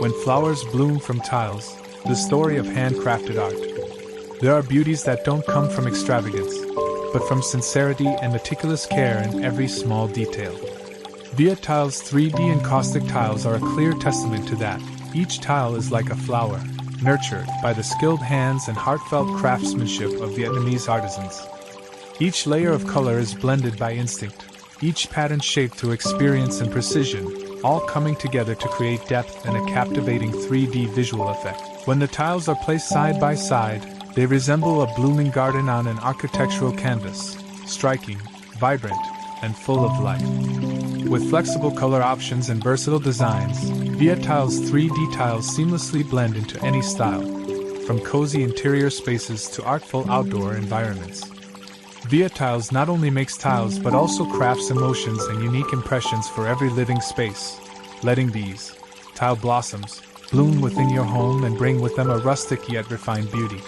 When flowers bloom from tiles, the story of handcrafted art. There are beauties that don't come from extravagance, but from sincerity and meticulous care in every small detail. Viet Tiles 3D encaustic tiles are a clear testament to that. Each tile is like a flower, nurtured by the skilled hands and heartfelt craftsmanship of Vietnamese artisans. Each layer of color is blended by instinct, each pattern shaped through experience and precision, all coming together to create depth and a captivating 3D visual effect. When the tiles are placed side by side, they resemble a blooming garden on an architectural canvas, striking, vibrant, and full of life. With flexible color options and versatile designs, Viet Tiles 3D tiles seamlessly blend into any style, from cozy interior spaces to artful outdoor environments. Viet Tiles not only makes tiles but also crafts emotions and unique impressions for every living space, letting these tile blossoms bloom within your home and bring with them a rustic yet refined beauty.